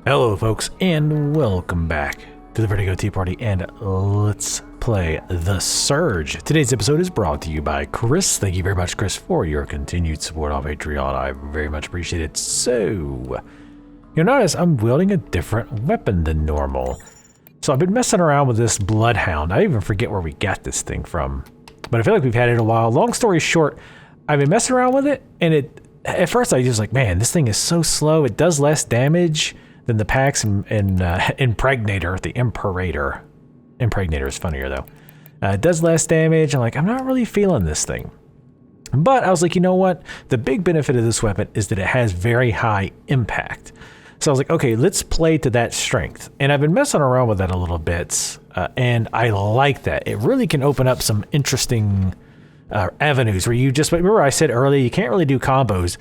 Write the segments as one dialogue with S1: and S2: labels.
S1: Hello folks, and welcome back to the Vertigo Tea Party, and let's play The Surge. Today's episode is brought to you by Chris. Thank you very much, Chris, for your continued support on Patreon. I very much appreciate it. So, you'll notice I'm wielding a different weapon than normal. So I've been messing around with this Bloodhound. I even forget where we got this thing from, but I feel like we've had it a while. Long story short, I've been messing around with it, and at first I was like, man, this thing is so slow. It does less damage than the packs in Impregnator, the Imperator. Impregnator is funnier though. It does less damage. I'm like, I'm not really feeling this thing. But I was like, you know what? The big benefit of this weapon is that it has very high impact. So I was like, okay, let's play to that strength. And I've been messing around with that a little bit, and I like that. It really can open up some interesting avenues where you just, remember I said earlier, you can't really do combos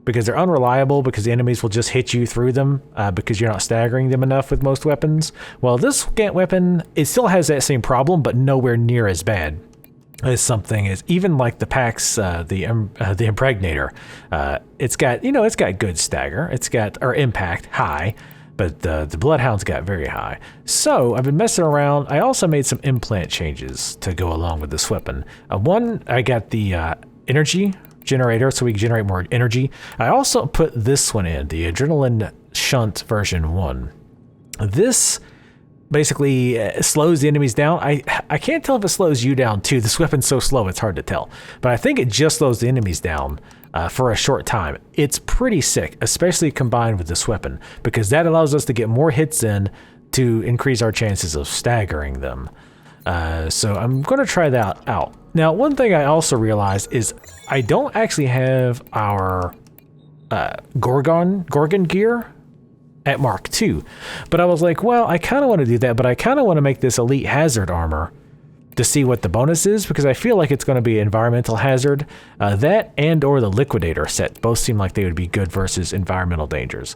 S1: because they're unreliable, because the enemies will just hit you through them because you're not staggering them enough with most weapons. Well, this Gant weapon, it still has that same problem, but nowhere near as bad as something as even like the PAX, the Impregnator. It's got, it's got good stagger, or impact high, but the Bloodhound's got very high. So I've been messing around. I also made some implant changes to go along with this weapon. One, I got the energy generator so we can generate more energy. I also put this one in, the Adrenaline Shunt version 1. This basically slows the enemies down. I can't tell if it slows you down too. This weapon's so slow it's hard to tell, but I think it just slows the enemies down for a short time. It's pretty sick, especially combined with this weapon, because that allows us to get more hits in to increase our chances of staggering them. So I'm going to try that out. Now, one thing I also realized is I don't actually have our Gorgon gear at Mark II, but I was like, well, I kind of want to do that, but I kind of want to make this Elite Hazard armor to see what the bonus is, because I feel like it's going to be environmental hazard. That and or the Liquidator set both seem like they would be good versus environmental dangers.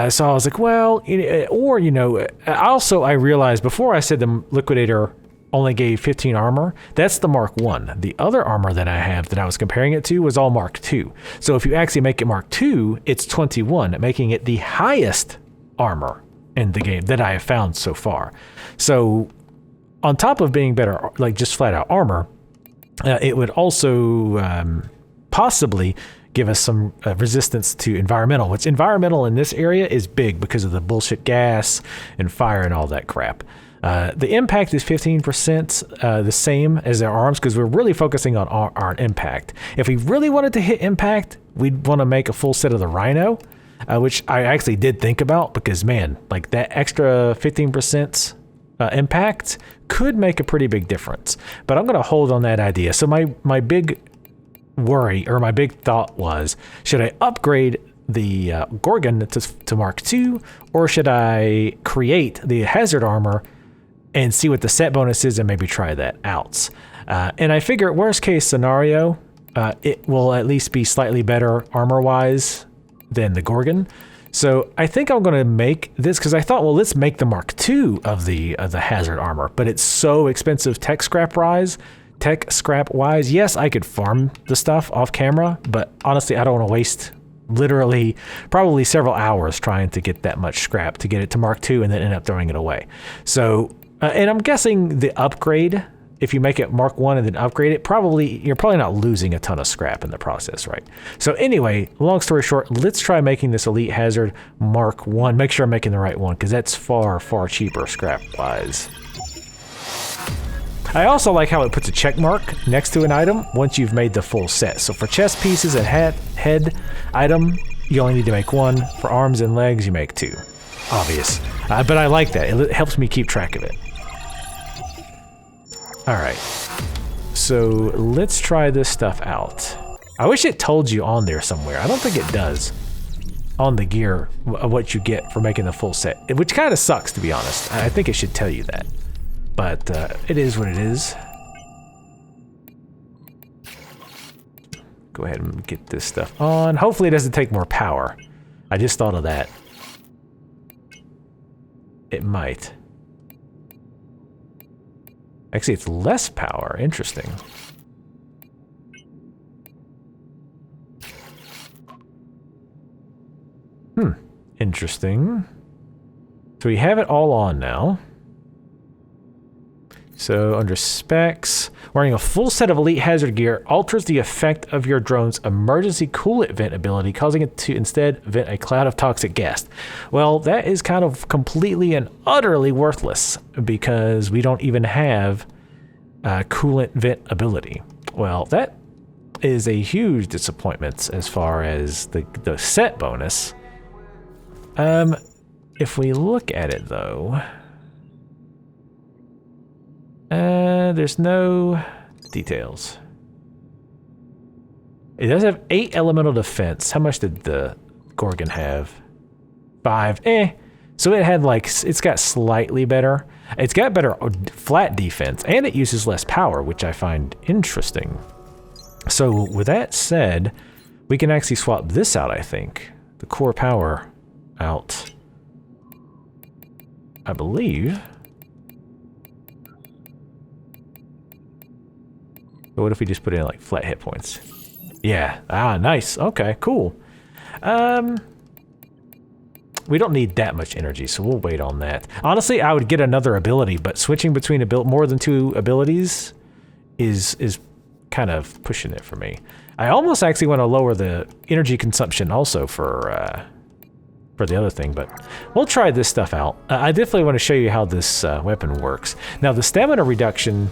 S1: So I was like, well, or, also I realized before I said the Liquidator only gave 15 armor, that's the Mark 1. The other armor that I have that I was comparing it to was all Mark 2. So if you actually make it Mark 2, it's 21, making it the highest armor in the game that I have found so far. So on top of being better, like just flat out armor, it would also possibly give us some resistance to environmental, which environmental in this area is big because of the bullshit gas and fire and all that crap. The impact is 15%, the same as our arms, because we're really focusing on our impact. If we really wanted to hit impact, we'd want to make a full set of the Rhino, which I actually did think about, because man, like that extra 15% impact could make a pretty big difference. But I'm going to hold on that idea. So my big worry, or my big thought was, should I upgrade the Gorgon to Mark II, or should I create the hazard armor and see what the set bonus is and maybe try that out? And I figure worst case scenario, it will at least be slightly better armor-wise than the Gorgon. So I think I'm going to make this, because I thought, well, let's make the Mark II of the hazard armor, but it's so expensive tech scrap-wise. Yes, I could farm the stuff off camera, but honestly, I don't want to waste literally probably several hours trying to get that much scrap to get it to Mark II and then end up throwing it away. So, and I'm guessing the upgrade, if you make it Mark 1 and then upgrade it, you're probably not losing a ton of scrap in the process, right? So anyway, long story short, let's try making this Elite Hazard Mark 1. Make sure I'm making the right one, because that's far, far cheaper scrap-wise. I also like how it puts a check mark next to an item once you've made the full set. So for chest pieces and head item, you only need to make 1. For arms and legs, you make 2. Obvious. But I like that. It helps me keep track of it. All right. So let's try this stuff out. I wish it told you on there somewhere. I don't think it does on the gear what you get for making the full set, which kind of sucks, to be honest. I think it should tell you that. But it is what it is. Go ahead and get this stuff on. Hopefully it doesn't take more power. I just thought of that. It might. Actually, it's less power. Interesting. Interesting. So we have it all on now. So under specs, wearing a full set of elite hazard gear alters the effect of your drone's emergency coolant vent ability, causing it to instead vent a cloud of toxic gas. Well, that is kind of completely and utterly worthless because we don't even have coolant vent ability. Well, that is a huge disappointment as far as the set bonus. If we look at it though, there's no details. It does have 8 elemental defense. How much did the Gorgon have? 5. So it had like, it's got slightly better. It's got better flat defense, and it uses less power, which I find interesting. So with that said, we can actually swap this out, I think. The core power out, I believe. But what if we just put in like flat hit points? Yeah, nice. Okay, cool. We don't need that much energy, so we'll wait on that. Honestly, I would get another ability, but switching between more than 2 abilities is kind of pushing it for me. I almost actually want to lower the energy consumption also for the other thing, but we'll try this stuff out. I definitely want to show you how this weapon works. Now, the stamina reduction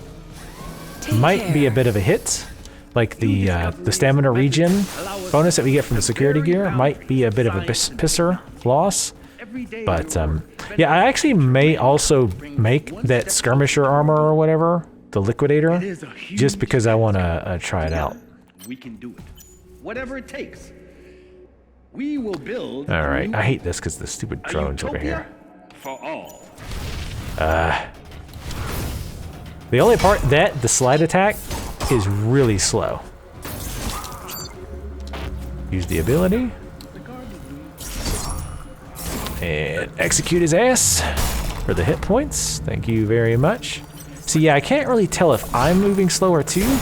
S1: might be a bit of a hit. Like the stamina regen bonus that we get from the security gear might be a bit of a pisser loss. But yeah, I actually may also make that skirmisher armor or whatever, the liquidator, just because I want to try it out.
S2: We can do it. Whatever it takes. We will build.
S1: All right, I hate this because the stupid drones over here.
S2: For all.
S1: The only part that the slide attack is really slow. Use the ability. And execute his ass for the hit points. Thank you very much. So yeah, I can't really tell if I'm moving slower too.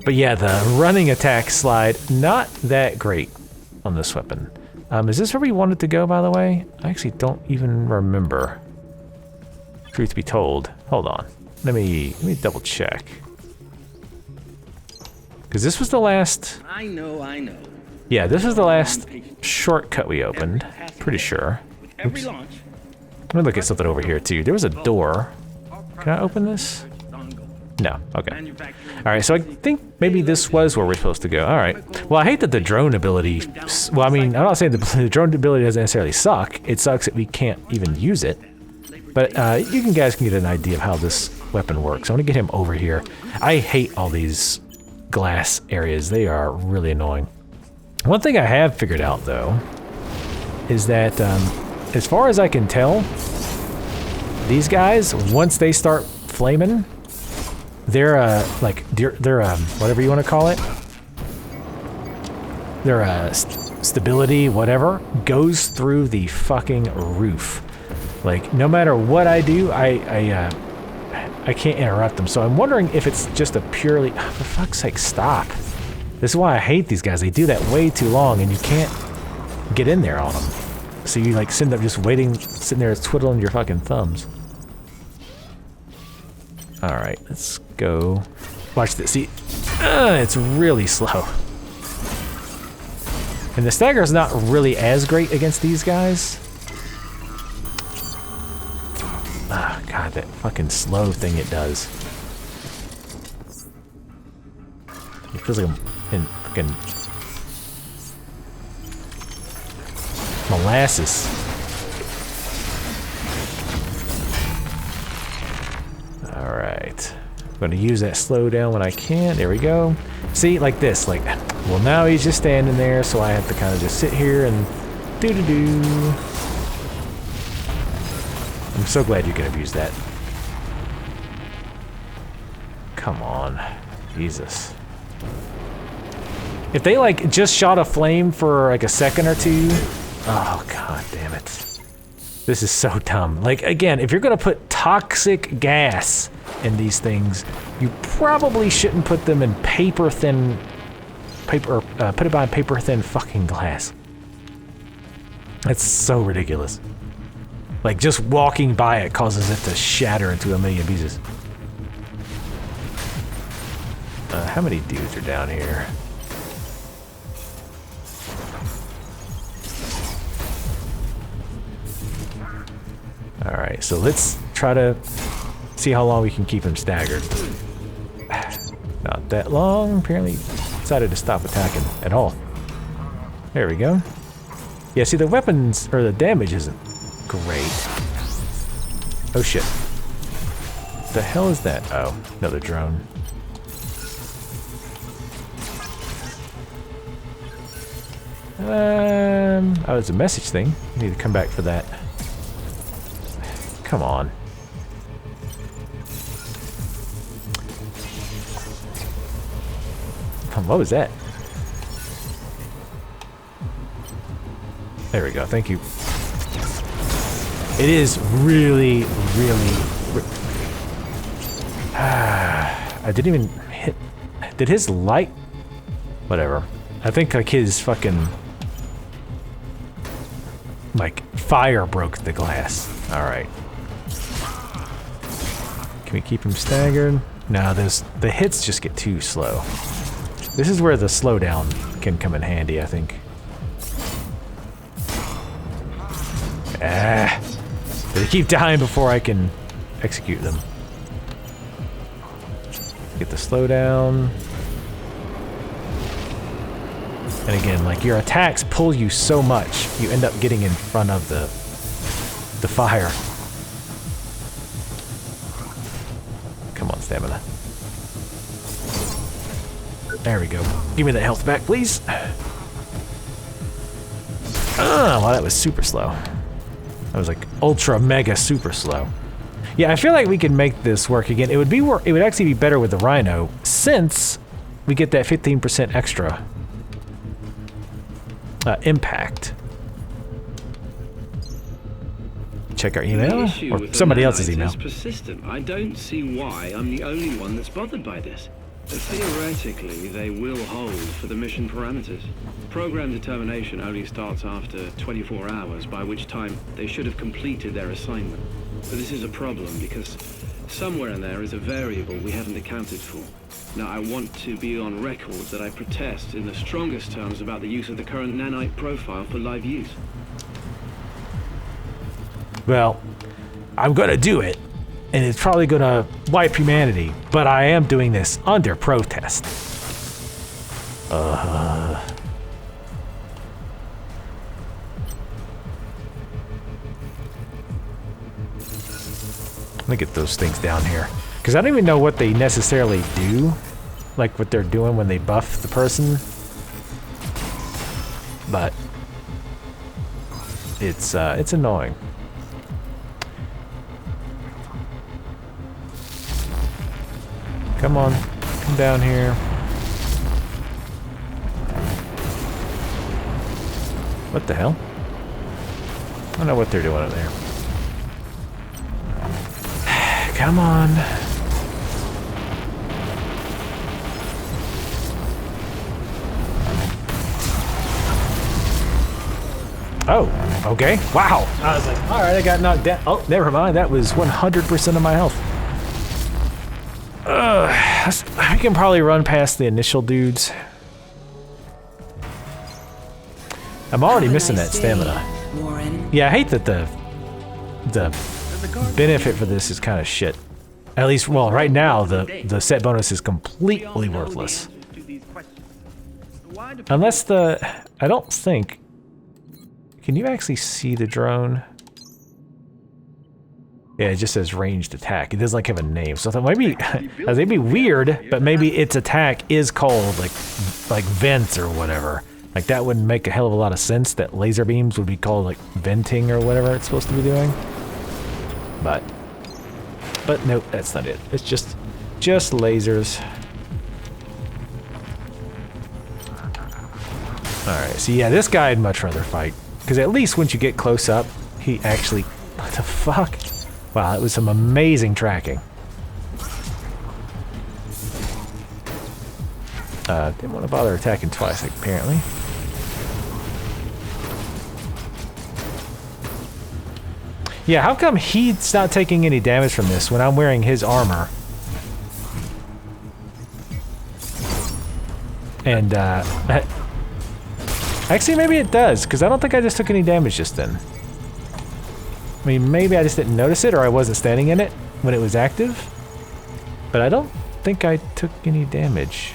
S1: But yeah, the running attack slide, not that great on this weapon. Is this where we wanted to go, by the way? I actually don't even remember. Truth be told. Hold on. Let me double check. Because this was the last...
S2: I know.
S1: Yeah, this was the last shortcut we opened. Pretty sure. Oops. Let me look at something over here too. There was a door. Can I open this? No. Okay. Alright, so I think maybe this was where we're supposed to go. Alright. Well, I hate that the drone ability... Well, I mean, I'm not saying the drone ability doesn't necessarily suck. It sucks that we can't even use it. But you guys can get an idea of how this weapon works. I want to get him over here. I hate all these glass areas. They are really annoying. One thing I have figured out, though, is that as far as I can tell, these guys, once they start flaming, they're whatever you want to call it, their stability, whatever, goes through the fucking roof. Like, no matter what I do, I can't interrupt them. So I'm wondering if it's just a purely... Oh, for fuck's sake, stop. This is why I hate these guys. They do that way too long, and you can't get in there on them. So you, like, end up just waiting, sitting there twiddling your fucking thumbs. Alright, let's go. Watch this. See, it's really slow. And the stagger's not really as great against these guys. Ah, God, that fucking slow thing it does. It feels like I'm in fucking molasses. Alright. I'm gonna use that slow down when I can. There we go. See, like this, like, well, now he's just standing there, so I have to kind of just sit here and do-do-do. I'm so glad you can abuse that. Come on. Jesus. If they, like, just shot a flame for, like, a second or two... Oh, God damn it. This is so dumb. Like, again, if you're gonna put toxic gas in these things, you probably shouldn't put them in paper-thin... put it behind paper-thin fucking glass. That's so ridiculous. Like, just walking by it causes it to shatter into a million pieces. How many dudes are down here? Alright, so let's try to see how long we can keep him staggered. Not that long. Apparently decided to stop attacking at all. There we go. Yeah, see, the weapons, or the damage isn't great. Oh shit. The hell is that? Oh, another drone. Oh, it's a message thing. I need to come back for that. Come on. What was that? There we go, thank you. It is really, I didn't even hit... Did his light... Whatever. I think like his fucking... Like, fire broke the glass. Alright. Can we keep him staggered? No, the hits just get too slow. This is where the slowdown can come in handy, I think. They keep dying before I can execute them. Get the slowdown. And again, like, your attacks pull you so much, you end up getting in front of the fire. Come on, stamina. There we go. Give me that health back, please. Ah, well, that was super slow. That was like ultra mega super slow. Yeah, I feel like we can make this work again. It would actually be better with the Rhino since we get that 15% extra impact. Check our email or somebody else's email.
S3: It's persistent. I don't see why I'm the only one that's bothered by this. Theoretically, they will hold for the mission parameters. Program determination only starts after 24 hours, by which time they should have completed their assignment. But this is a problem because somewhere in there is a variable we haven't accounted for. Now, I want to be on record that I protest in the strongest terms about the use of the current nanite profile for live use.
S1: Well, I'm gonna do it, and it's probably gonna wipe humanity, but I am doing this under protest. Let me get those things down here, because I don't even know what they necessarily do, like what they're doing when they buff the person, but it's annoying. Come on, come down here. What the hell? I don't know what they're doing up there. Come on. Oh, okay. Wow. I was like, all right, I got knocked down. Oh, never mind. That was 100% of my health. I can probably run past the initial dudes. I'm already missing that stamina. Yeah, I hate that the benefit for this is kind of shit. At least, well, right now the set bonus is completely worthless. Unless I don't think. Can you actually see the drone? Yeah, it just says ranged attack. It doesn't like have a name, so I thought maybe it'd be weird, but maybe its attack is called like vents or whatever. Like that wouldn't make a hell of a lot of sense. That laser beams would be called like venting or whatever it's supposed to be doing. But nope, that's not it. It's just lasers. All right, so yeah, this guy I'd much rather fight because at least once you get close up, he actually. What the fuck? Wow, that was some amazing tracking. Didn't want to bother attacking twice, apparently. Yeah, how come he's not taking any damage from this when I'm wearing his armor? And, actually, maybe it does, because I don't think I just took any damage just then. I mean, maybe I just didn't notice it, or I wasn't standing in it when it was active. But I don't think I took any damage.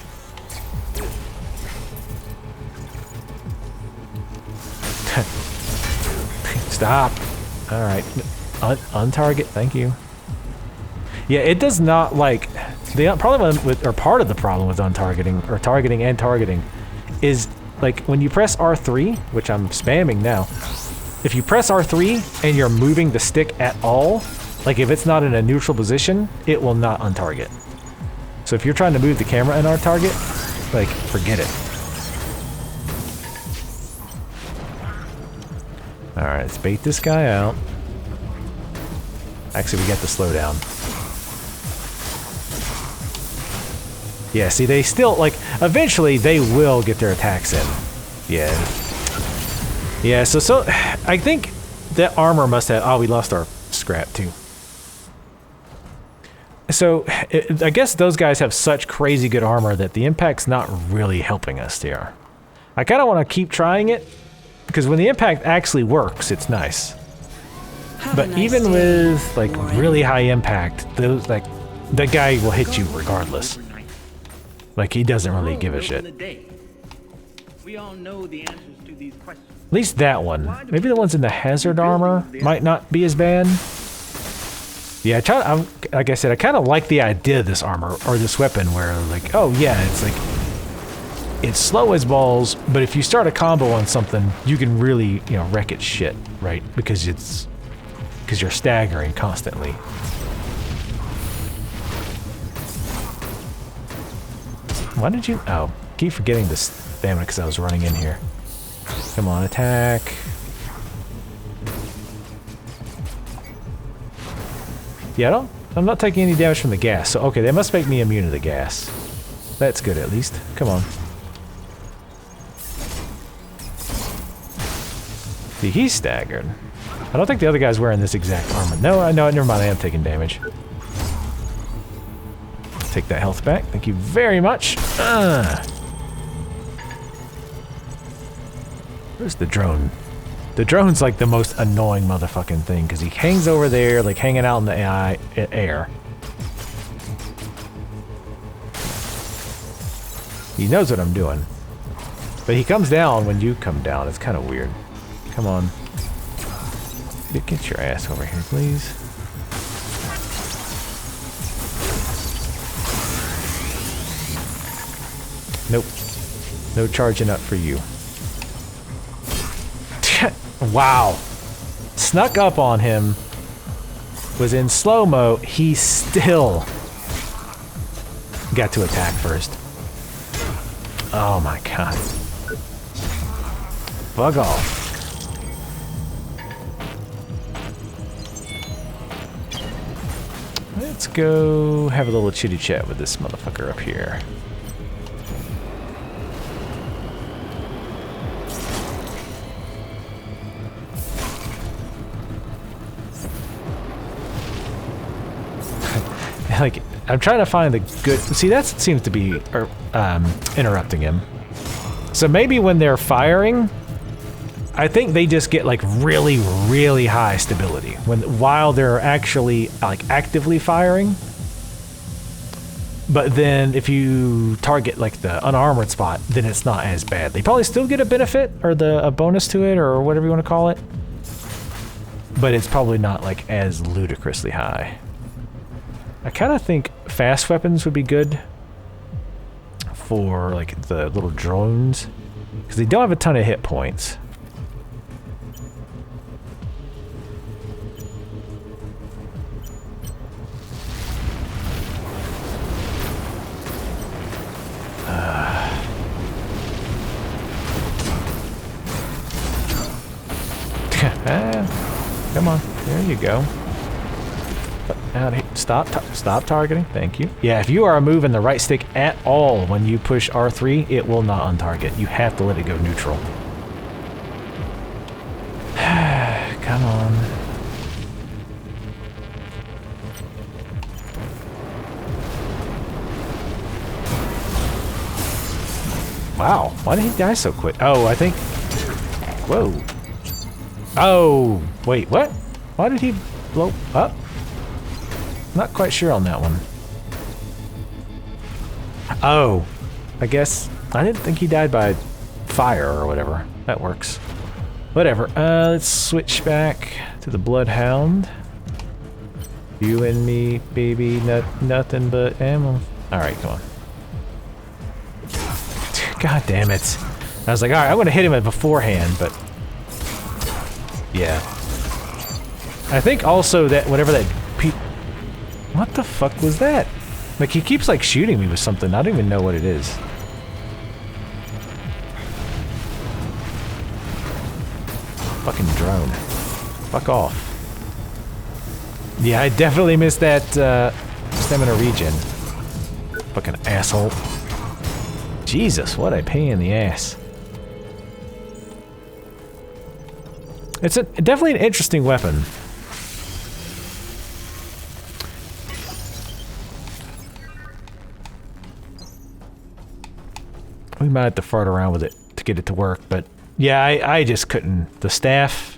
S1: Stop. Alright. Untarget, thank you. Yeah, it does not like... The problem with, or part of the problem with untargeting, or targeting and targeting, is like when you press R3, which I'm spamming now, if you press R3 and you're moving the stick at all, like if it's not in a neutral position, it will not untarget. So if you're trying to move the camera and untarget, like, forget it. Alright, let's bait this guy out. Actually, we got the slowdown. Yeah, see, they still, like, eventually they will get their attacks in. Yeah. Yeah, so, I think that armor must have, oh, we lost our scrap too. So, I guess those guys have such crazy good armor that the impact's not really helping us here. I kind of want to keep trying it, because when the impact actually works, it's nice. But even with, like, really high impact, those, like, that guy will hit you regardless. Like, he doesn't really give a shit.
S2: We all know the answers to these questions.
S1: At least that one. Maybe the ones in the hazard armor might not be as bad. Yeah, like I said, I kind of like the idea of this armor, or this weapon, where, like, oh yeah, it's like, it's slow as balls, but if you start a combo on something, you can really, you know, wreck its shit, right? Because you're staggering constantly. Why did you... Oh, keep forgetting this stamina because I was running in here. Come on, attack. Yeah, I'm not taking any damage from the gas, so okay, they must make me immune to the gas. That's good at least. Come on. See, he's staggered. I don't think the other guy's wearing this exact armor. No, never mind, I am taking damage. Take that health back. Thank you very much. Where's the drone? The drone's like the most annoying motherfucking thing because he hangs over there, like hanging out in the air. He knows what I'm doing. But he comes down when you come down. It's kind of weird. Come on. Get your ass over here, please. Nope. No charging up for you. Wow. Snuck up on him. Was in slow-mo. He still got to attack first. Oh my god. Bug off. Let's go have a little chitty chat with this motherfucker up here. Like, I'm trying to find the good... See, that seems to be interrupting him. So maybe when they're firing, I think they just get like really, really high stability while they're actually like actively firing. But then if you target like the unarmored spot, then it's not as bad. They probably still get a benefit or a bonus to it or whatever you want to call it. But it's probably not like as ludicrously high. I kind of think fast weapons would be good for like the little drones because they don't have a ton of hit points. Come on, there you go. Out here. Stop targeting. Thank you. Yeah, if you are moving the right stick at all when you push R3, it will not untarget. You have to let it go neutral. Come on. Wow, why did he die so quick? Oh, I think... Whoa. Oh, wait, what? Why did he blow up? Not quite sure on that one. Oh, I guess... I didn't think he died by fire or whatever. That works. Whatever. Let's switch back to the Bloodhound. You and me, baby, nothing but ammo. Alright, come on. God damn it. I was like, alright, I'm gonna hit him beforehand, but... Yeah. I think also that whatever that... What the fuck was that? Like, he keeps, like, shooting me with something. I don't even know what it is. Fucking drone. Fuck off. Yeah, I definitely missed that, stamina regen. Fucking asshole. Jesus, what a pain in the ass. It's definitely an interesting weapon. We might have to fart around with it to get it to work, but yeah, I just couldn't. The staff,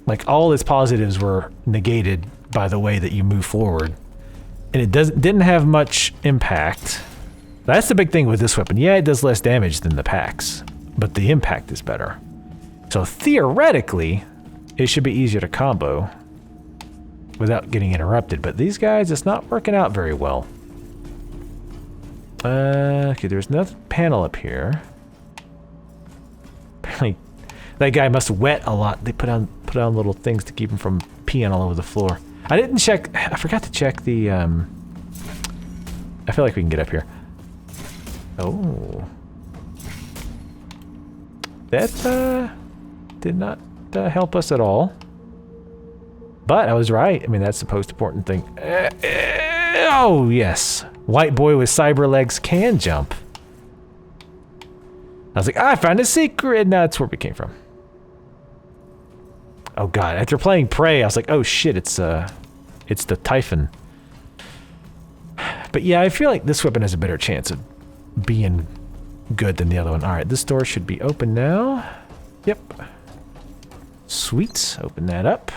S1: like all its positives were negated by the way that you move forward, and it didn't have much impact. That's the big thing with this weapon. Yeah, it does less damage than the packs, but the impact is better. So theoretically, it should be easier to combo without getting interrupted, but these guys, it's not working out very well. Okay, there's another panel up here. Apparently, that guy must wet a lot. They put on little things to keep him from peeing all over the floor. I didn't check. I forgot to check the. I feel like we can get up here. Oh, that did not help us at all. But I was right. I mean, that's the most important thing. Oh yes, white boy with cyber legs can jump. I was like, I found a secret, and that's where we came from. Oh god, after playing Prey, I was like, oh shit, it's the Typhon. But yeah, I feel like this weapon has a better chance of being good than the other one. Alright, this door should be open now. Yep. Sweet, open that up.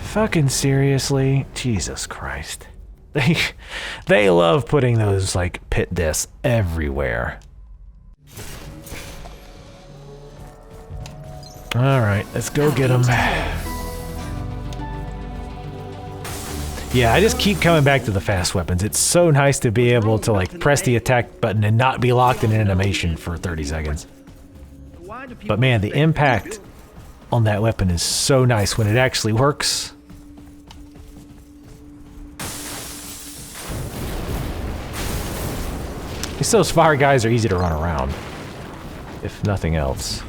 S1: Fucking seriously? Jesus Christ. They love putting those, like, pit deaths everywhere. Alright, let's go get them. Yeah, I just keep coming back to the fast weapons. It's so nice to be able to, like, press the attack button and not be locked in animation for 30 seconds. But man, the impact on that weapon is so nice when it actually works. Those fire guys are easy to run around, if nothing else.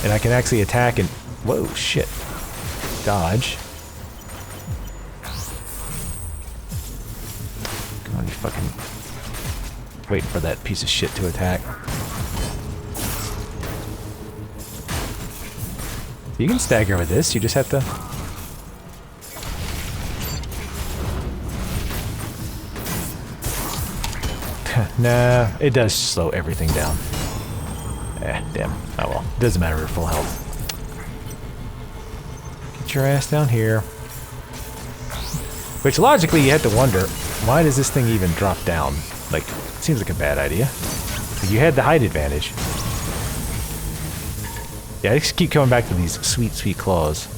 S1: And I can actually attack and... Whoa, shit. Dodge. Come on, you fucking... Waiting for that piece of shit to attack. You can stagger with this, you just have to... Nah, it does slow everything down. Damn. Oh well. Doesn't matter, we're full health. Get your ass down here. Which logically you have to wonder, why does this thing even drop down? Like, it seems like a bad idea. You had the height advantage. Yeah, I just keep coming back to these sweet, sweet claws.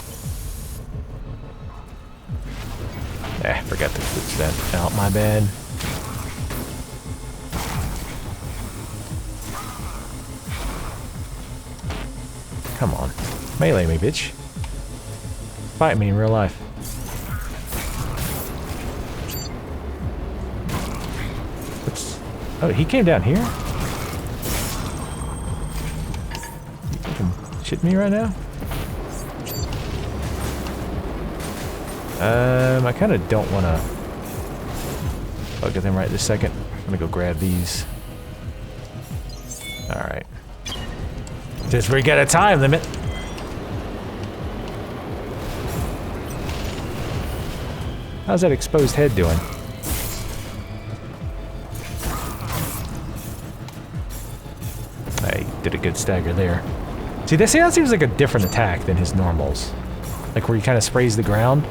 S1: Forgot to switch that out, my bad. Come on. Melee me, bitch. Fight me in real life. What's... Oh, he came down here? You fucking shitting me right now? I kind of don't want to look at them right this second. I'm gonna go grab these. All right. Just we got a time limit. How's that exposed head doing? I did a good stagger there. See, that seems like a different attack than his normals. Like where he kind of sprays the ground.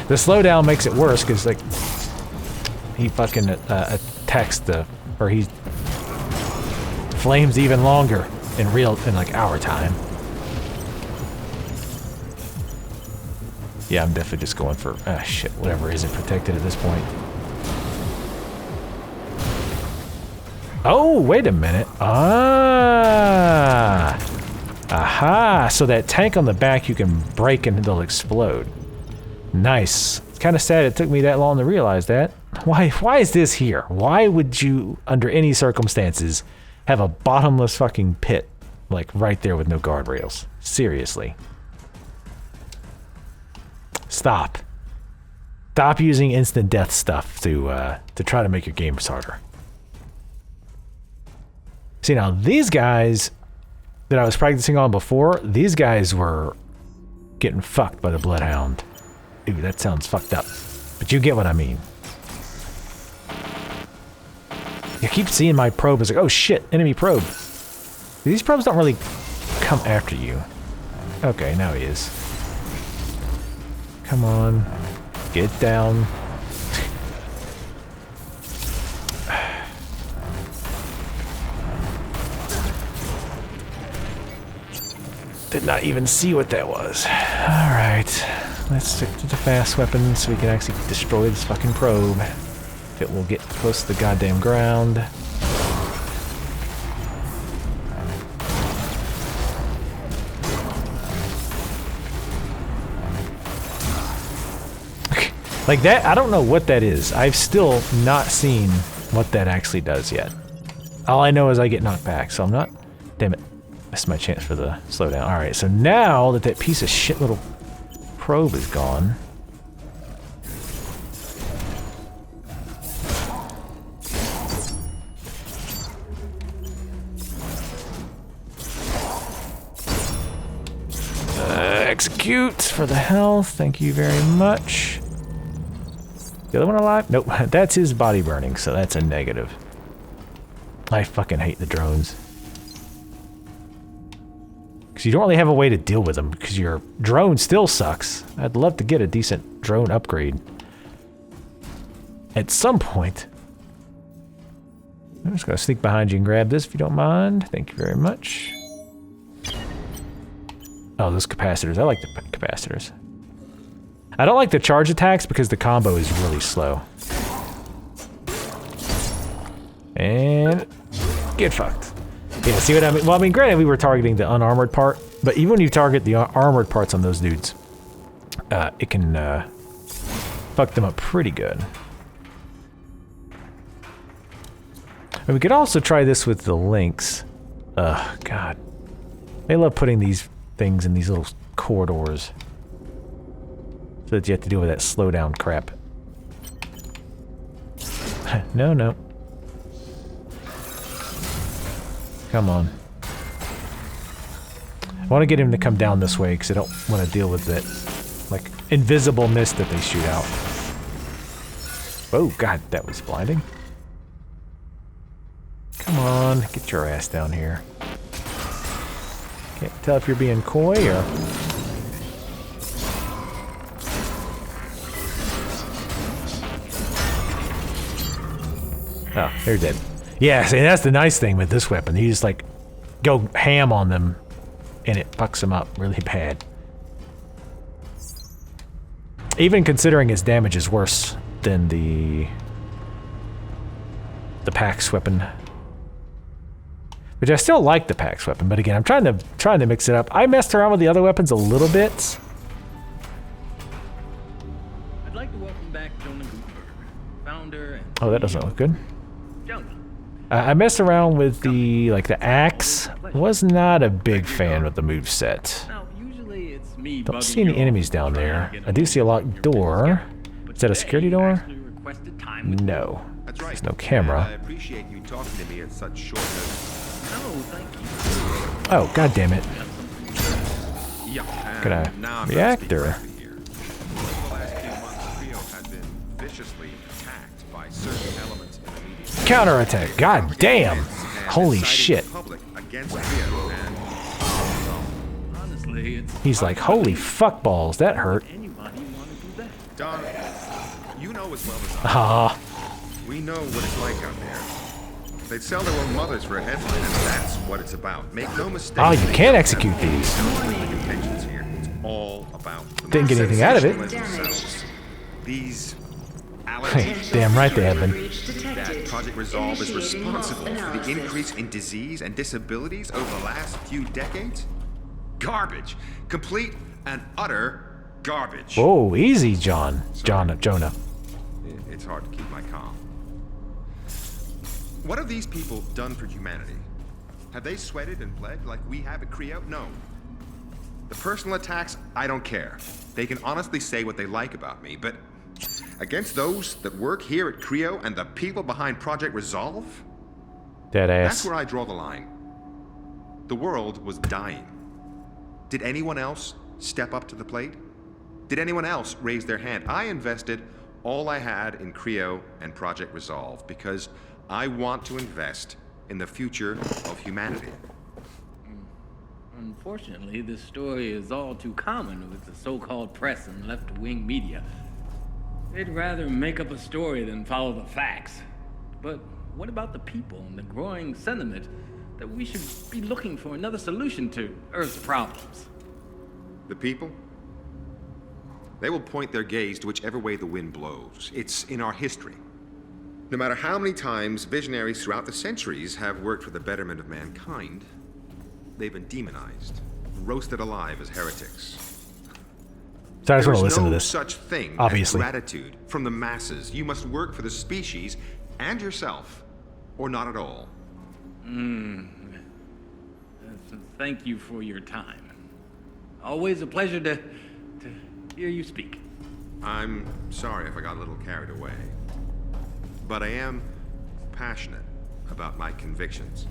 S1: The slowdown makes it worse because, like, he fucking attacks or he flames even longer in like our time. Yeah, I'm definitely just going for shit, whatever isn't protected at this point. Oh, wait a minute. Aha! So that tank on the back you can break and they'll explode. Nice. It's kind of sad it took me that long to realize that. Why is this here? Why would you, under any circumstances, have a bottomless fucking pit, like right there with no guardrails? Seriously. Stop. Stop using instant death stuff to try to make your games harder. See, now these guys that I was practicing on before, these guys were getting fucked by the Bloodhound. Ooh, that sounds fucked up. But you get what I mean. I keep seeing my probe as like, oh shit, enemy probe. These probes don't really come after you. Okay, now he is. Come on. Get down. Did not even see what that was. Alright. Let's stick to the fast weapon so we can actually destroy this fucking probe. If it will get close to the goddamn ground. Like that, I don't know what that is. I've still not seen what that actually does yet. All I know is I get knocked back, so I'm not... Damn it. Missed my chance for the slowdown. Alright, so now that that piece of shit little probe is gone. Execute for the health. Thank you very much. The other one alive? Nope, that's his body burning, so that's a negative. I fucking hate the drones. Because you don't really have a way to deal with them, because your drone still sucks. I'd love to get a decent drone upgrade. At some point. I'm just going to sneak behind you and grab this if you don't mind. Thank you very much. Oh, those capacitors. I like the capacitors. I don't like the charge attacks because the combo is really slow. And get fucked. Yeah, see what I mean? Well, I mean, granted, we were targeting the unarmored part, but even when you target the armored parts on those dudes, it can fuck them up pretty good. And we could also try this with the Lynx. Ugh, God. They love putting these things in these little corridors. So that you have to deal with that slowdown crap. No, no. Come on. I want to get him to come down this way because I don't want to deal with that, like, invisible mist that they shoot out. Oh, God, that was blinding. Come on, get your ass down here. Can't tell if you're being coy or... Oh, they're dead. Yeah, see, that's the nice thing with this weapon. You just, like, go ham on them, and it fucks them up really bad. Even considering its damage is worse than the PAX weapon. Which I still like the PAX weapon, but again, I'm trying to mix it up. I messed around with the other weapons a little bit.
S2: I'd like to welcome back Jonah Gutenberg, founder and...
S1: Oh, that doesn't look good. I messed around with the axe. Was not a big fan with the moveset.
S3: Now, usually it's me
S1: Don't
S3: bugging
S1: see any
S3: you
S1: enemies
S3: off
S1: down
S3: trying to
S1: there.
S3: get
S1: I do see a locked door. Is that a security door?
S3: Actually requested time with
S1: No.
S4: That's right.
S1: There's no
S4: I
S1: camera.
S4: appreciate you talking to me at such short notice.
S3: No, thank you.
S1: Oh, god damn it.
S4: Yeah.
S1: Could I
S4: and now I'm gonna
S1: react,
S4: speak
S1: or-
S4: frankly here. Over the last few months, Trio has been viciously attacked by certain elements in the media.
S1: Counterattack. God damn.
S4: And
S1: Holy
S4: inciting
S1: shit.
S4: the public against Trio and
S3: Honestly, it's
S1: He's like, holy fuck balls. That hurt.
S3: anybody want to do that.
S4: Don, you know as well as I.
S1: Ah.
S4: We know what it's like out there. They'd sell their own mothers for a headline, and that's what it's about. Make no mistake.
S1: Oh, you can't execute these.
S4: Intentions here. It's all about the
S1: Didn't get anything out of it.
S4: themselves. These
S1: Hey, damn right they have been.
S4: that Project Resolve is responsible for the increase in disease and disabilities over the last few decades? Garbage. Complete and utter garbage.
S1: Whoa, easy, Jonah.
S4: It's hard to keep my calm. What have these people done for humanity? Have they sweated and bled like we have at Creo? No. The personal attacks, I don't care. They can honestly say what they like about me, but against those that work here at Creo and the people behind Project Resolve?
S1: Dead
S4: That's
S1: ass.
S4: where I draw the line. The world was dying. Did anyone else step up to the plate? Did anyone else raise their hand? I invested all I had in Creo and Project Resolve because I want to invest in the future of humanity.
S5: Unfortunately, this story is all too common with the so-called press and left-wing media. They'd rather make up a story than follow the facts. But what about the people and the growing sentiment that we should be looking for another solution to Earth's problems?
S4: The people? They will point their gaze to whichever way the wind blows. It's in our history. No matter how many times visionaries throughout the centuries have worked for the betterment of mankind, they've been demonized, roasted alive as heretics.
S1: So I just want
S4: There
S1: to
S4: is
S1: listen
S4: no
S1: to this.
S4: such thing
S1: obviously.
S4: as gratitude from the masses. You must work for the species and yourself, or not at all.
S5: Thank you for your time. Always a pleasure to hear you speak.
S4: I'm sorry if I got a little carried away, but I am passionate about my convictions.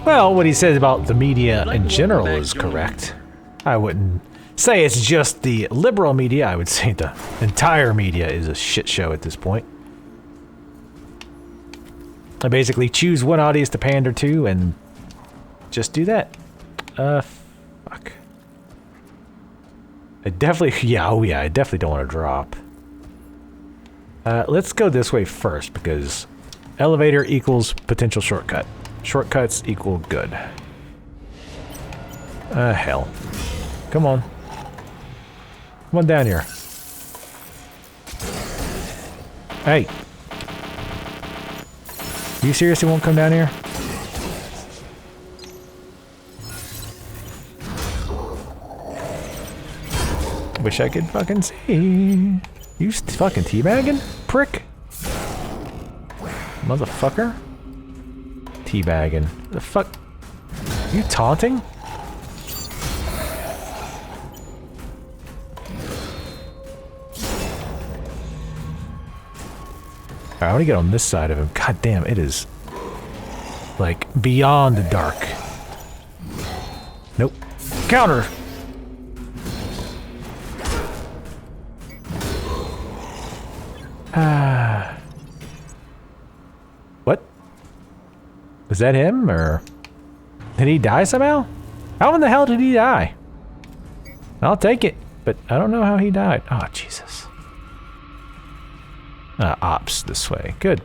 S1: Well, what he says about the media in general is correct. I wouldn't say it's just the liberal media. I would say the entire media is a shit show at this point. I basically choose one audience to pander to and just do that. Fuck. I definitely, yeah, I definitely don't want to drop. Let's go this way first because elevator equals potential shortcut. Shortcuts equal good. Hell. Come on. Come on down here. Hey. You seriously won't come down here? Wish I could fucking see. You fucking teabagging? Prick. Motherfucker. Teabagging. The fuck? You taunting? Alright, I want to get on this side of him. God damn, it is like beyond dark. Nope. Counter! What? Was that him, or did he die somehow? How in the hell did he die? I'll take it, but I don't know how he died. Oh, Jesus. Ops this way. Good.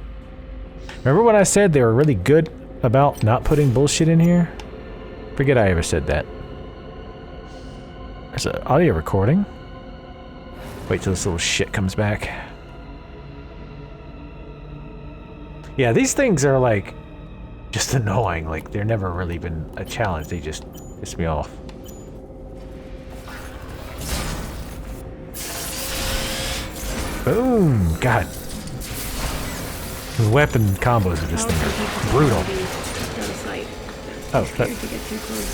S1: Remember when I said they were really good about not putting bullshit in here? Forget I ever said that. There's an audio recording. Wait till this little shit comes back. Yeah, these things are like just annoying. Like they're never really been a challenge. They just piss me off. Boom! God. The weapon combos of this thing are brutal. Oh,
S6: scared to get too close.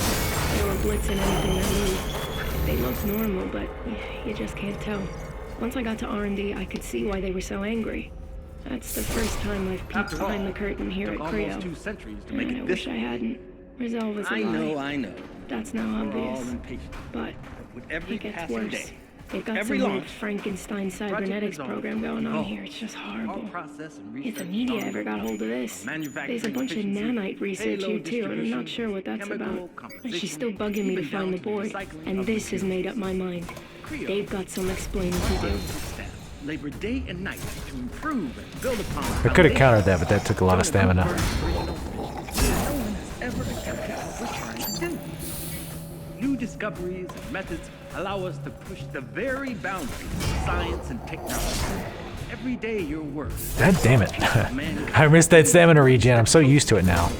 S6: They were blitzing anything that moved. They looked normal, but you just can't tell. Once I got to R&D, I could see why they were so angry. That's the first time I've peeked behind the curtain here at Creo.
S5: Almost 2 centuries to make
S6: And I
S5: it this
S6: wish I hadn't. Resolve is a lie.
S5: I know.
S6: That's now
S5: We're all
S6: obvious.
S5: impatient.
S6: But
S5: With every
S6: it gets
S5: passing
S6: worse.
S5: day,
S6: They've got
S5: every
S6: some weird
S5: launch,
S6: Frankenstein cybernetics
S5: Resolve
S6: program going on
S5: evolves.
S6: here. It's just
S5: our
S6: horrible.
S5: process and
S6: If
S5: research
S6: the media
S5: is
S6: ever got hold of this,
S5: manufacturing
S6: there's a bunch of
S5: efficiency,
S6: nanite research here
S5: payload
S6: too, and I'm not
S5: distribution,
S6: sure what that's
S5: chemical
S6: about. And
S5: composition,
S6: she's still bugging me to
S5: even
S6: find the
S5: down to
S6: board,
S5: recycling
S6: and
S5: of
S6: this has
S5: materials.
S6: made up my mind.
S5: Creo
S6: They've got some explaining to do.
S5: staff labor day and night to improve and build upon.
S1: I could have countered that, but that took a lot of stamina.
S5: No one has ever attempted what we're trying to do. New discoveries and methods allow us to push the very boundaries of science and technology. Every day your work.
S1: God damn it. I missed that stamina regen. I'm so used to it now.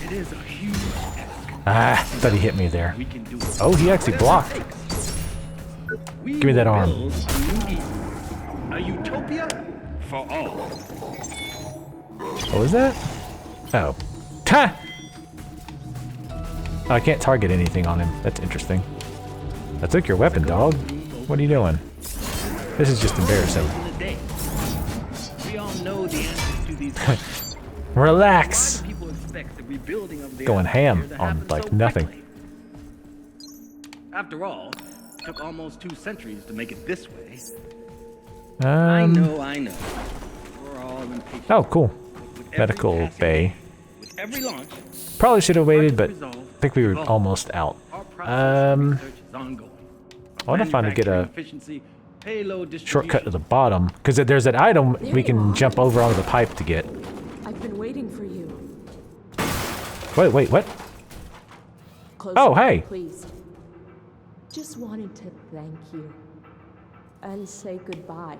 S5: It is a huge task.
S1: Ah, thought he hit me there.
S5: We can do it.
S1: Oh, he actually blocked. Give me that arm.
S5: Build a new Eden, a utopia for all.
S1: What was that? Oh. Ha! I can't target anything on him. That's interesting. I took your weapon, dog. What are you doing? This is just embarrassing.
S5: In the day. We all know the answers to these questions.
S1: Relax.
S5: Why do people expect the rebuilding of the
S1: Going ham
S5: atmosphere to
S1: on,
S5: happen
S1: like,
S5: so
S1: nothing.
S5: quickly? After all, it took almost 2 centuries to make it this way. I know. We're all impatient.
S1: Oh, cool.
S5: With every
S1: Medical
S5: passing
S1: bay.
S5: day, with every launch,
S1: Probably should have waited, but
S5: resolve,
S1: I think we were
S5: evolve.
S1: almost out.
S5: Our process and research is ongoing.
S1: I wonder if I can get a
S5: Manufacturing efficiency, payload
S1: shortcut to
S5: distribution,
S1: the bottom, because there's that item we can jump over onto the pipe to get.
S7: I've been waiting for you.
S1: Wait, what?
S7: Close
S1: Oh,
S7: your
S1: hey.
S7: door, please. Just wanted to thank you and say goodbye.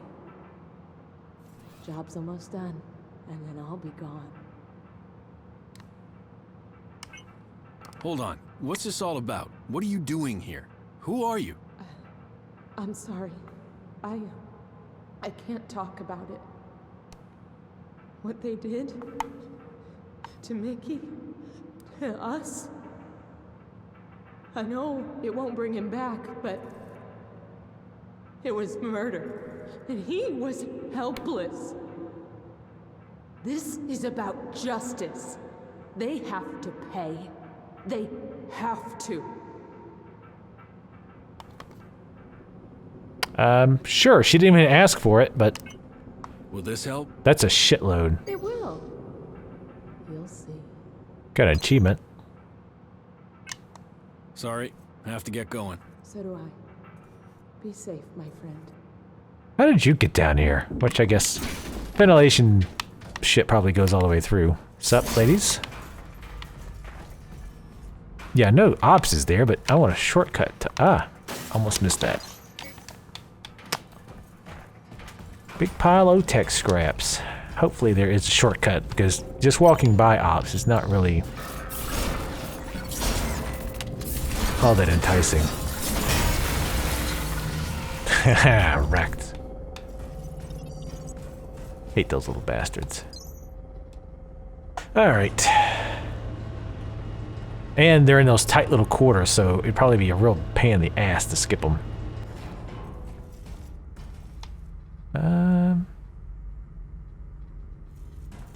S7: Job's almost done, and then I'll be gone.
S8: Hold on. What's this all about? What are you doing here? Who are you?
S7: I'm sorry. I can't talk about it. What they did to Mickey, to us. I know it won't bring him back, but it was murder, and he was helpless. This is about justice. They have to pay. They have to.
S1: Sure, she didn't even ask for it, but
S8: Will this help?
S1: that's a shitload.
S7: It will. You'll see.
S1: Got an achievement.
S8: Sorry, I have to get going.
S7: So do I. Be safe, my friend.
S1: How did you get down here? Which I guess ventilation shit probably goes all the way through. Sup, ladies? Yeah, no ops is there, but I want a shortcut to... almost missed that. Big pile of tech scraps. Hopefully there is a shortcut, because just walking by ops is not really all that enticing. Wrecked. Hate those little bastards. Alright. And they're in those tight little quarters, so it'd probably be a real pain in the ass to skip them.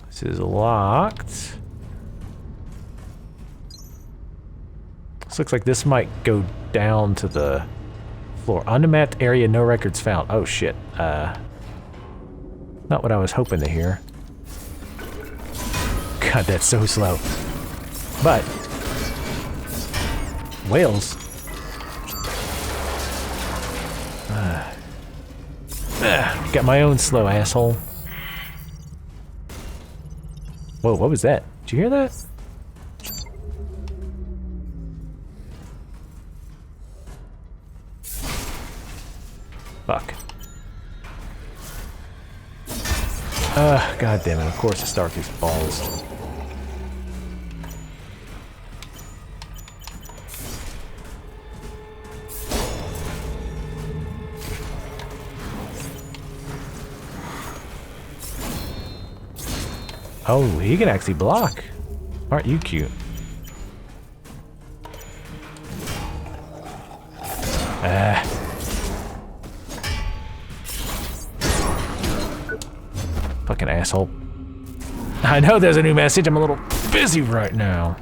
S1: This is locked. This looks like this might go down to the floor. Unmapped area, no records found. Oh shit. Not what I was hoping to hear. God, that's so slow. But whales. Got my own slow, asshole. Whoa, what was that? Did you hear that? Fuck. God damn it, of course it starts these balls. Oh, he can actually block. Aren't you cute? Fucking asshole. I know there's a new message. I'm a little busy right now.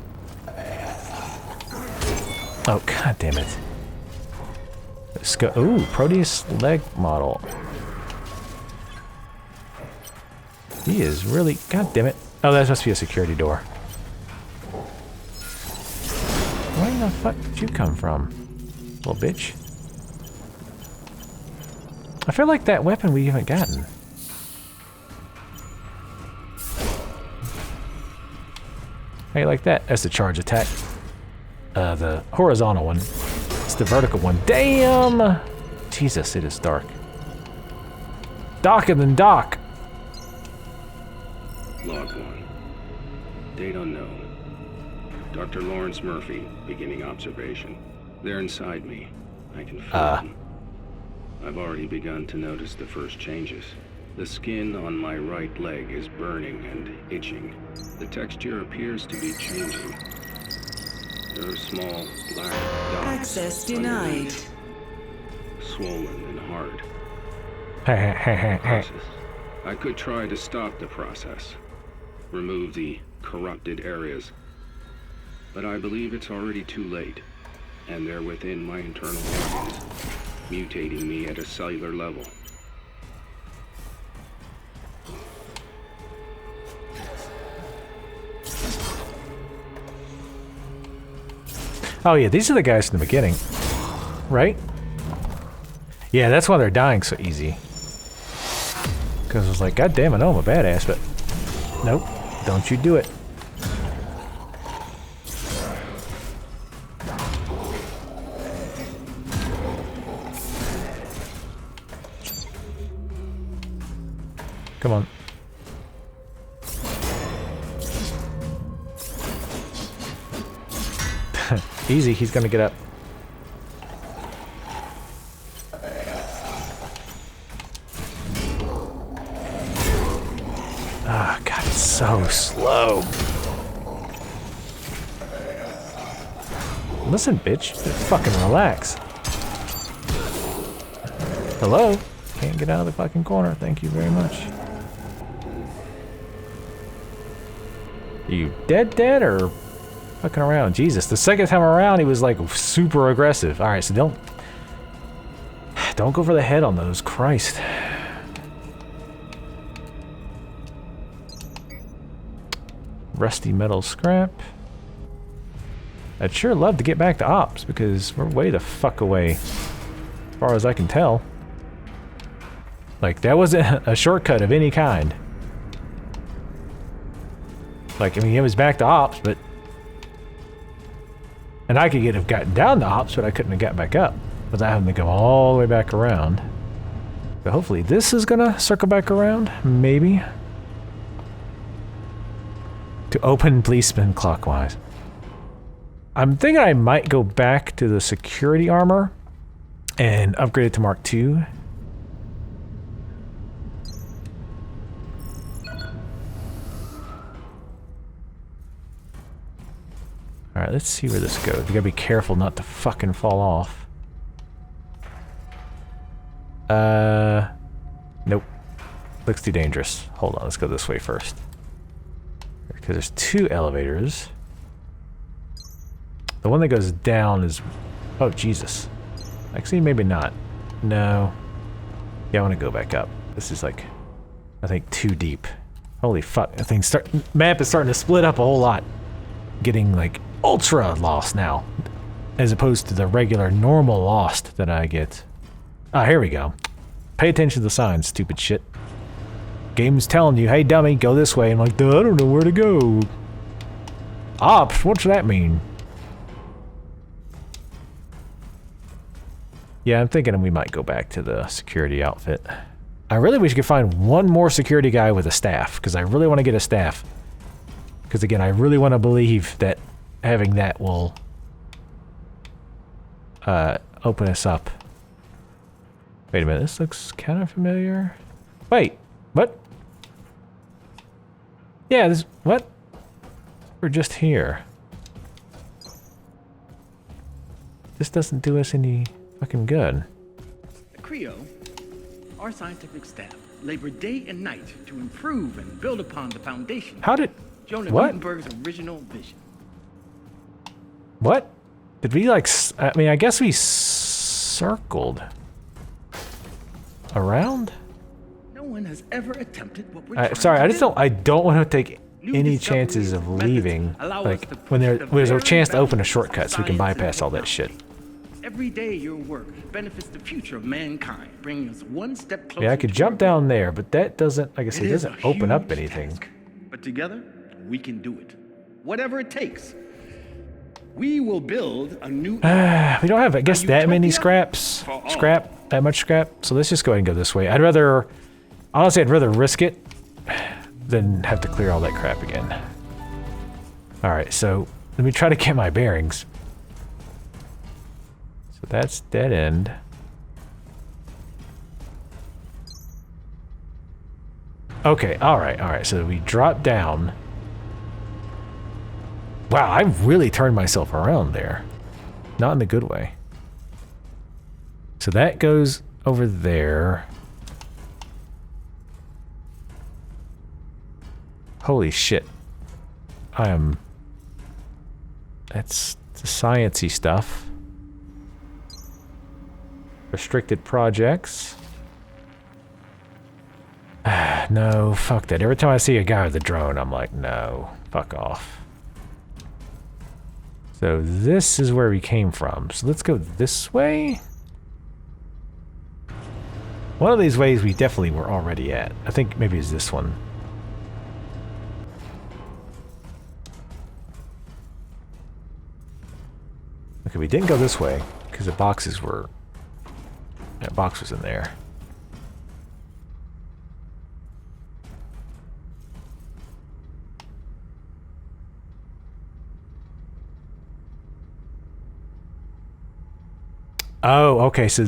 S1: Oh, god damn it. Let's go. Ooh, Proteus leg model. He is really... God damn it. Oh, that must be a security door. Where the fuck did you come from, little bitch? I feel like that weapon we haven't gotten. How you like that? That's the charge attack. The horizontal one. It's the vertical one. Damn! Jesus, it is dark. Darker than dark.
S3: Log 1. Date unknown. Dr. Lawrence Murphy, beginning observation. They're inside me. I can feel them. I've already begun to notice the first changes. The skin on my right leg is burning and itching. The texture appears to be changing. There are small black dots.
S9: Access denied.
S3: Swollen and hard. I could try to stop the process. Remove the corrupted areas. But I believe it's already too late. And they're within my internal organs, mutating me at a cellular level.
S1: Oh yeah, these are the guys from the beginning, right? Yeah, that's why they're dying so easy. Because I was like, God damn, I know I'm a badass, but nope, don't you do it. Come on. Easy, he's gonna get up. Ah, God, it's so slow. Listen, bitch, just fucking relax. Hello? Can't get out of the fucking corner, thank you very much. You dead or fucking around? Jesus, the second time around he was like super aggressive. Alright, so don't go for the head on those. Christ. Rusty metal scrap. I'd sure love to get back to ops because we're way the fuck away as far as I can tell. Like, that wasn't a shortcut of any kind. Like, I mean, it was back to ops, but... And I could have gotten down to ops, but I couldn't have got back up without having to go all the way back around. But hopefully this is gonna circle back around, maybe. To open, please spin clockwise. I'm thinking I might go back to the security armor and upgrade it to Mark II. Alright, let's see where this goes. We gotta be careful not to fucking fall off. Nope. Looks too dangerous. Hold on, let's go this way first. Because there's two elevators. The one that goes down is... Oh, Jesus. Actually, maybe not. No. Yeah, I want to go back up. This is like, I think, too deep. Holy fuck. The thing's map is starting to split up a whole lot. Getting, like, ultra lost now. As opposed to the regular, normal lost that I get. Ah, here we go. Pay attention to the signs, stupid shit. Game's telling you, hey dummy, go this way. I'm like, duh, I don't know where to go. Ops, what's that mean? Yeah, I'm thinking we might go back to the security outfit. I really wish we could find one more security guy with a staff, because I really want to get a staff. Because again, I really want to believe that having that will open us up. Wait a minute, this looks kind of familiar. Wait, what? Yeah, this... What? We're just here. This doesn't do us any fucking good.
S5: At Creo, our scientific staff labored day and night to improve and build upon the foundation.
S1: How did...
S5: Jonah
S1: What?
S5: Gutenberg's original vision.
S1: What? Did we like... I mean, I guess we circled around?
S5: No one has ever attempted what we're trying
S1: Sorry,
S5: to
S1: I just
S5: do.
S1: don't... I don't want to take
S5: New
S1: any
S5: discoveries
S1: chances of
S5: and methods
S1: leaving.
S5: allow us
S1: Like,
S5: to
S1: when
S5: push
S1: there's a
S5: the
S1: chance to
S5: very
S1: open a
S5: boundaries
S1: shortcut so we can
S5: of science
S1: bypass
S5: and
S1: all that shit.
S5: technology. Every day your work benefits the future of mankind, bringing us one step closer.
S1: Yeah, I could
S5: to
S1: jump
S5: our
S1: down there, but that doesn't... Like I said,
S5: It
S1: it
S5: is a
S1: doesn't open up
S5: huge
S1: anything.
S5: task, but together, we can do it.
S2: Whatever it takes. We will build a new...
S1: We don't have, I guess, that many
S2: utopia
S1: scraps.
S2: for all.
S1: Scrap? That much scrap? So let's just go ahead and go this way. I'd rather... Honestly, I'd rather risk it than have to clear all that crap again. Alright, so let me try to get my bearings. So that's dead end. Okay, alright, so we drop down. Wow, I really turned myself around there. Not in a good way. So that goes over there. Holy shit. I am... That's the sciencey stuff. Restricted projects. No, fuck that. Every time I see a guy with a drone, I'm like, no, fuck off. So this is where we came from. So let's go this way. One of these ways we definitely were already at. I think maybe it's this one. Okay, we didn't go this way because the boxes were... That box was in there. Oh, okay, so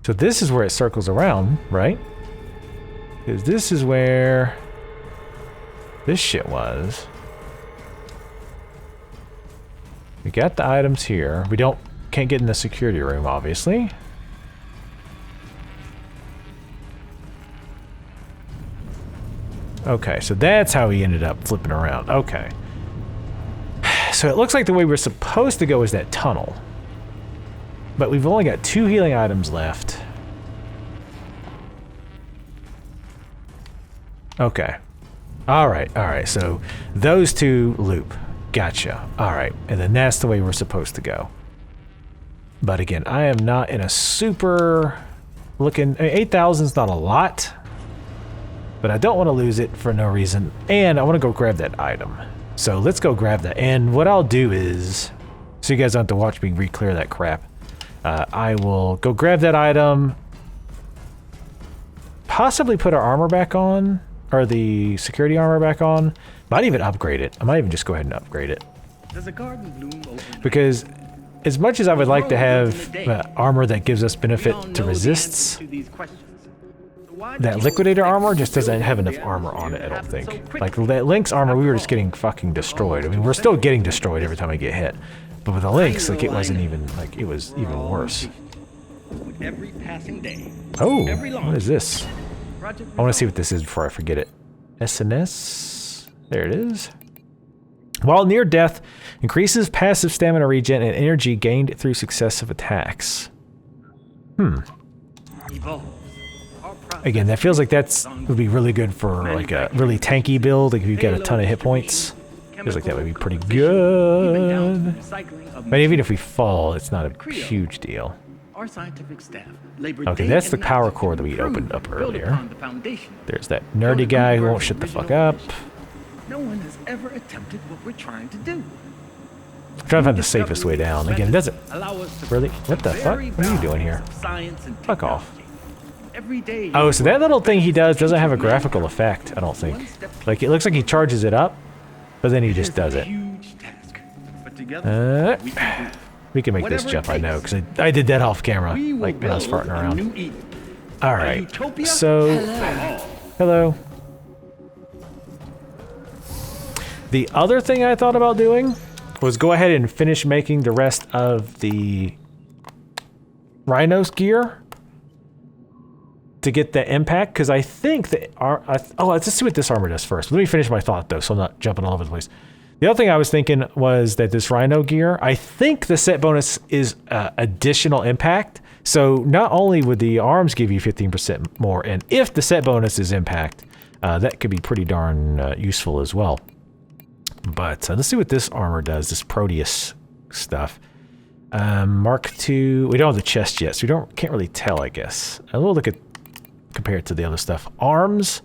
S1: this is where it circles around, right? Because this is where this shit was. We got the items here. We can't get in the security room, obviously. Okay, so that's how he ended up flipping around. Okay. So it looks like the way we're supposed to go is that tunnel. But we've only got 2 healing items left. Okay. Alright, so those 2 loop. Gotcha. Alright, and then that's the way we're supposed to go. But again, I am not in a super looking... 8,000 is not a lot. But I don't want to lose it for no reason. And I want to go grab that item. So let's go grab that. And what I'll do is... So you guys don't have to watch me re-clear that crap. I will go grab that item. Possibly put our armor back on. Or the security armor back on. Might even upgrade it. I might even just go ahead and upgrade it.
S5: Does a garden bloom open?
S1: Because as much as I would like to have armor that gives us benefit to resists, that liquidator armor just doesn't have enough armor on it, I don't think. Like that Lynx armor, we were just getting fucking destroyed. I mean, we're still getting destroyed every time I get hit. But with the Lynx, like it wasn't even, like it was even worse.
S2: With every passing day.
S1: Oh, what is this? I want to see what this is before I forget it. SNS? There it is. While near death, increases passive stamina regen and energy gained through successive attacks. Again, that feels like would be really good for like a really tanky build. Like if you've got a ton of hit points, feels like that would be pretty good. But even if we fall, it's not a huge deal.
S5: Our scientific staff
S1: Okay, that's the power core that we opened up earlier. There's that nerdy guy who won't shut the fuck up.
S5: No one has ever attempted what we're trying to do.
S1: I'm trying to find the safest way down. Again, it doesn't really... What the fuck? What are you doing here? Fuck off. Oh, so that little thing he does doesn't have a graphical effect, I don't think. Like, it looks like he charges it up, but then he just does it. We can make this jump, I know, because I did that off camera, like when I was farting around. Alright, so... Hello. The other thing I thought about doing was go ahead and finish making the rest of the Rhino's gear to get the impact, because I think that let's see what this armor does first. Let me finish my thought though, so I'm not jumping all over the place. The other thing I was thinking was that this Rhino gear, I think the set bonus is additional impact. So not only would the arms give you 15% more, and if the set bonus is impact, that could be pretty darn useful as well. But let's see what this armor does, this Proteus stuff. Mark II, we don't have the chest yet, so we can't really tell, I guess. A little look at compared to the other stuff. Arms,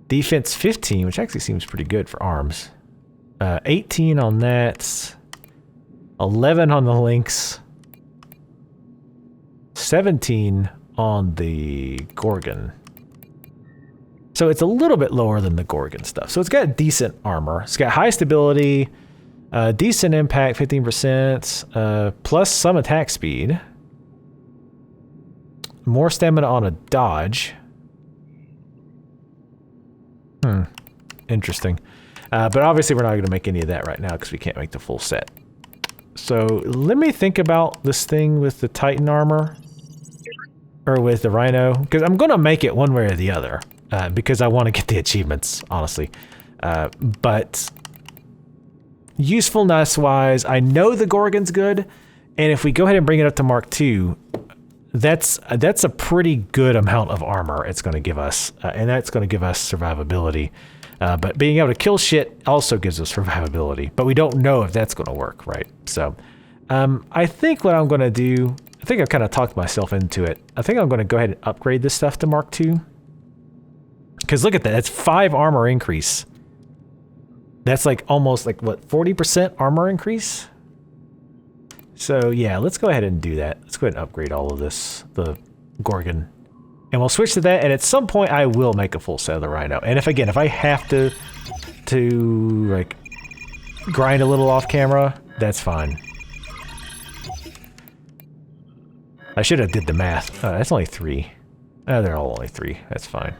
S1: defense 15, which actually seems pretty good for arms. 18 on that, 11 on the Lynx, 17 on the Gorgon. So it's a little bit lower than the Gorgon stuff. So it's got decent armor. It's got high stability, decent impact, 15%, plus some attack speed. More stamina on a dodge. Interesting. But obviously we're not going to make any of that right now because we can't make the full set. So let me think about this thing with the Titan armor. Or with the Rhino. Because I'm going to make it one way or the other. Because I want to get the achievements, honestly. But usefulness-wise, I know the Gorgon's good. And if we go ahead and bring it up to Mark II, that's a pretty good amount of armor it's going to give us. And that's going to give us survivability. But being able to kill shit also gives us survivability. But we don't know if that's going to work, right? So I think what I'm going to do, I think I've kind of talked myself into it. I think I'm going to go ahead and upgrade this stuff to Mark II. Because look at that, that's 5 armor increase. That's like almost like, what, 40% armor increase? So yeah, let's go ahead and do that. Let's go ahead and upgrade all of this, the Gorgon. And we'll switch to that, and at some point I will make a full set of the Rhino. And if I have to like grind a little off camera, that's fine. I should have did the math. That's only 3. They're all only 3. That's fine.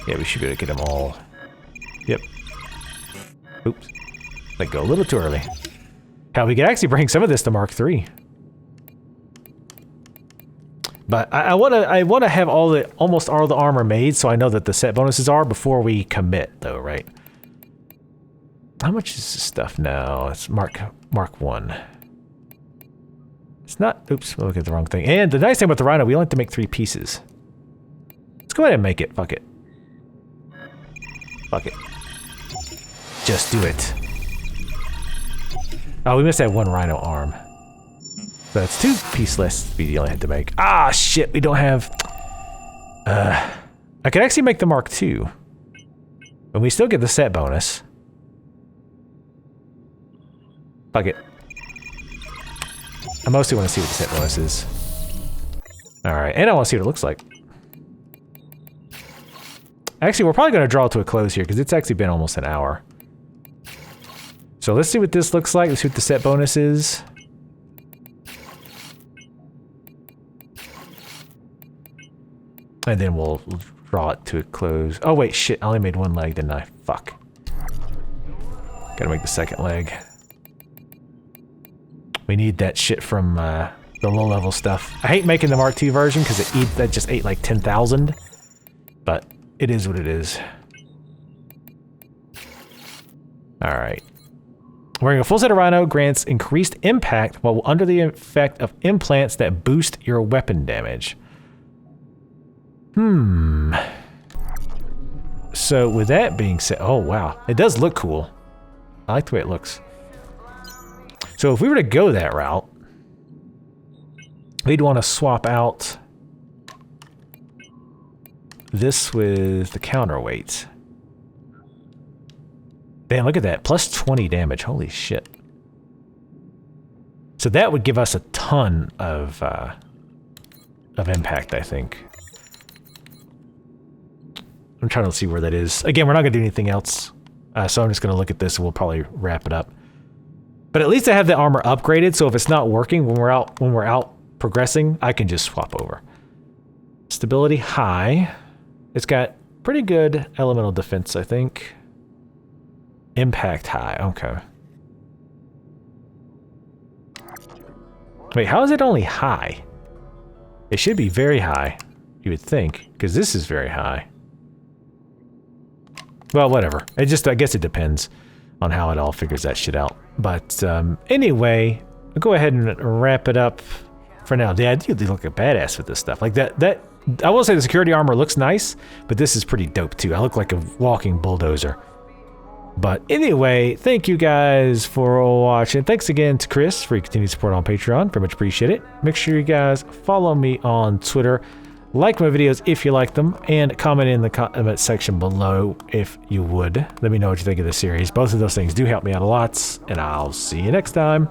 S1: Yeah, we should be able to get them all. Yep. Oops. Let go a little too early. Hell, we could actually bring some of this to Mark III. But I want to have almost all the armor made, so I know that the set bonuses are before we commit, though, right? How much is this stuff now? It's Mark 1. It's not. Oops, we'll look at the wrong thing. And the nice thing about the Rhino, we only have to make 3 pieces. Let's go ahead and make it. Fuck it. Fuck it. Just do it. Oh, we must have 1 Rhino arm. So that's 2 piece less we only had to make. Ah, shit, we don't have... I could actually make the Mark II. But we still get the set bonus. Fuck it. I mostly want to see what the set bonus is. Alright, and I want to see what it looks like. Actually, we're probably going to draw it to a close here, because it's actually been almost an hour. So let's see what this looks like. Let's see what the set bonus is. And then we'll draw it to a close. Oh wait, shit, I only made 1 leg, didn't I? Fuck. Gotta make the 2nd leg. We need that shit from the low-level stuff. I hate making the Mark II version because that just ate like 10,000. But it is what it is. Alright. Wearing a full set of Rhino grants increased impact while under the effect of implants that boost your weapon damage. So with that being said, oh wow, it does look cool. I like the way it looks. So if we were to go that route, we'd want to swap out this with the counterweight. Damn, look at that, plus 20 damage, holy shit. So that would give us a ton of impact, I think. I'm trying to see where that is. Again, we're not going to do anything else. So I'm just going to look at this and we'll probably wrap it up. But at least I have the armor upgraded, so if it's not working when we're out progressing, I can just swap over. Stability high. It's got pretty good elemental defense, I think. Impact high, okay. Wait, how is it only high? It should be very high, you would think, because this is very high. Well, whatever. I guess it depends on how it all figures that shit out. But anyway, I'll go ahead and wrap it up for now. Yeah, I do look a badass with this stuff. Like that, I will say the security armor looks nice, but this is pretty dope too. I look like a walking bulldozer. But anyway, thank you guys for watching. Thanks again to Chris for your continued support on Patreon. Very much appreciate it. Make sure you guys follow me on Twitter. Like my videos if you like them, and comment in the comment section below if you would. Let me know what you think of the series. Both of those things do help me out a lot, and I'll see you next time.